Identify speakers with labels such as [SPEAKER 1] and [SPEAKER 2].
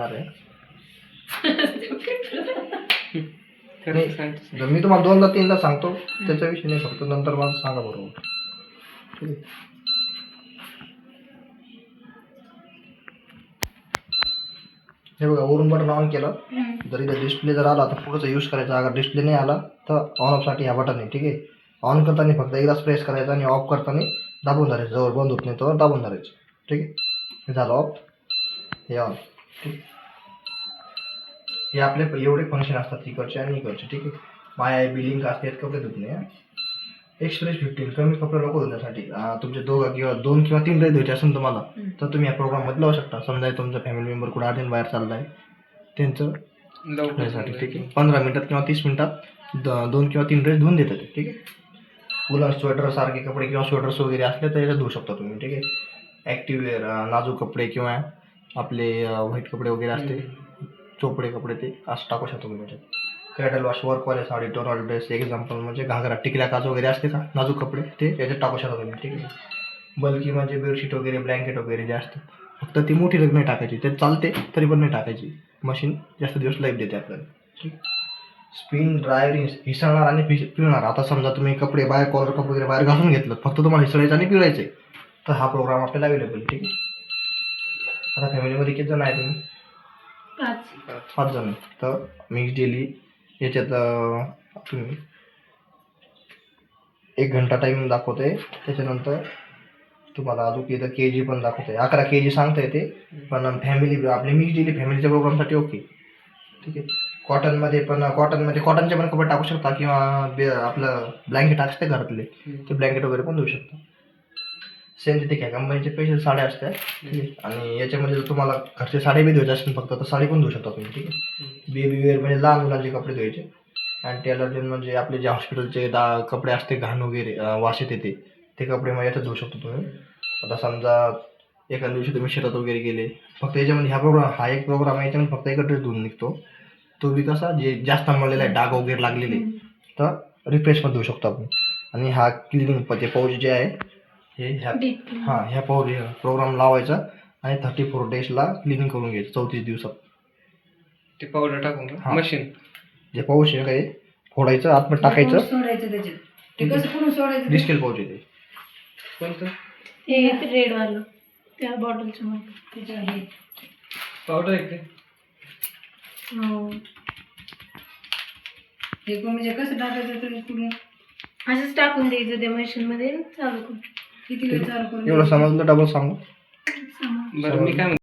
[SPEAKER 1] आहे. मी तुम्हाला दोनदा तीनदा सांगतो त्याच्याविषयी नाही, फक्त नंतर मला सांगा बरोबर. ठीक आहे. हे बघा, वरून बटन ऑन केलं जर इथं डिस्प्ले जर आला तर पुढचा यूज करायचा. अगर डिस्प्ले नाही आला तर ऑन ऑफ साठी हा बटन आहे. ठीक आहे. ऑन करताना फक्त एकदाच प्रेस करायचा आणि ऑफ करताना दाबून धरायचं. जवळ बंद होत नाही तर दाबून धरायचं. ठीक आहे. हे झालं ऑफ, हे ऑन. ठीक. हे आपले एवढे फंक्शन असतात इकडचे आणि इकडचे. ठीक आहे. माय बिलिंग असते, कपडे धुतणे. एक्सप्रेस 15 कमी कपडे नको धुण्यासाठी. तुमचे दोन किंवा तीन ड्रेस धुवायचे असेल तुम्हाला तर तुम्ही या प्रोग्राम मध्ये लावू शकता. समजा तुमचा फॅमिली मेंबर कुठे अर्जंट बाहेर चाललाय त्यांचं लवकरसाठी. ठीक आहे. 15 मिनिटात किंवा 30 मिनिटात 2 किंवा 3 ड्रेस धुवून देतात. ठीक आहे. वुलन स्वेटर सारखे कपडे किंवा स्वेटर्स वगैरे असले तर याच्यात धुवू शकता तुम्ही. ठीक आहे. ॲक्टिव्ह वेअर, नाजूक कपडे किंवा आपले व्हाईट कपडे वगैरे असते, चोपडे कपडे, ते असं टाकू शकतो तुम्ही याच्यात. क्रॅडल वॉश, वर्कवाले साडी, टोनल ड्रेस, एक्झाम्पल म्हणजे घागरा, टिकल्या काच वगैरे असते का नाजूक कपडे, ते याच्यात टाकू शकता तुम्ही. ठीक आहे. बल्कि म्हणजे बेडशीट वगैरे, ब्लँकेट वगैरे जे असतं, फक्त ती मोठी रग नाही टाकायची. ते चालते तरी पण नाही टाकायची. मशीन जास्त दिवस लाईफ देते आपल्याला. ठीक. स्पिन, ड्रायर, हिसळणार आणि पिळणार. आता समजा तुम्ही कपडे बाहेर, कॉलर कप वगैरे बाहेर घासून घेतलं, फक्त तुम्हाला हिसळायचं आणि पिळायचं तर हा प्रोग्राम आपल्याला अवेलेबल. ठीक आहे. आता फॅमिलीमध्ये किती जण आहे तुम्ही? 5 जण. तर मिक्स डेली याच्यात तुम्ही 1 घंटा टाईम दाखवते. त्याच्यानंतर तुम्हाला अजून इथं केजी पण दाखवते. 11 केजी सांगता येते, पण फॅमिली आपली मिक्स डेली फॅमिलीच्या प्रोग्रामसाठी ओके. ठीक आहे. कॉटनमध्ये कॉटनचे पण कपडे टाकू शकता किंवा आपलं ब्लँकेट असते घरातले ते ब्लँकेट वगैरे पण देऊ शकता. सिंथेटिक आहे, कंपनीचे स्पेशल साड्या असतात. ठीक आहे. आणि याच्यामध्ये जर तुम्हाला घरचे साडी बी धुवायचे असतील फक्त तर साडी पण धुवू शकता तुम्ही. ठीक आहे. बेबी वेअर म्हणजे लहान मुलांचे कपडे धुवायचे. अँटी ॲलर्जन म्हणजे आपले जे हॉस्पिटलचे कपडे असते घाण वगैरे वास येते ते कपडे मग याच्यात धुवू शकतो तुम्ही. आता समजा एखाद्या दिवशी तुम्ही शेतात वगैरे गेले, फक्त याच्यामध्ये हा एक प्रोग्राम आहे, याच्यामध्ये फक्त एकच ड्रेस धुवून निघतो. तो बी कसा जे जास्त मळलेला आहे, डाग वगैरे लागलेले तर रिफ्रेश पण धुवू शकतो आपण. आणि हा क्लिनिंग ते पाऊच जे आहे हे ह्या प्रोग्राम लावायचा आणि 34 डेजला क्लिनिंग करून घ्यायचं 34 दिवसात.
[SPEAKER 2] ते पावडर टाकून मशीन
[SPEAKER 1] जे पाऊच आहे काय फोडायचं, आतमध्ये टाकायचं,
[SPEAKER 3] सोडायचं त्याच्यात. ते कसं पुढून सोडायचं?
[SPEAKER 1] डिस्केल पाऊच आहे ते.
[SPEAKER 2] कोणतं
[SPEAKER 3] हे रेड वालं त्या बॉटलच्या मध्ये त्याच्या हे
[SPEAKER 2] पावडर आहे ते.
[SPEAKER 3] हो. हे म्हणजे कसं टाकायचं ते पुढे असंच टाकून द्यायचं त्या मशीन मध्ये चालू करून. किती वेळ चालू करून?
[SPEAKER 1] एवढं समजलं डबल सांगू?
[SPEAKER 2] बरं मी काय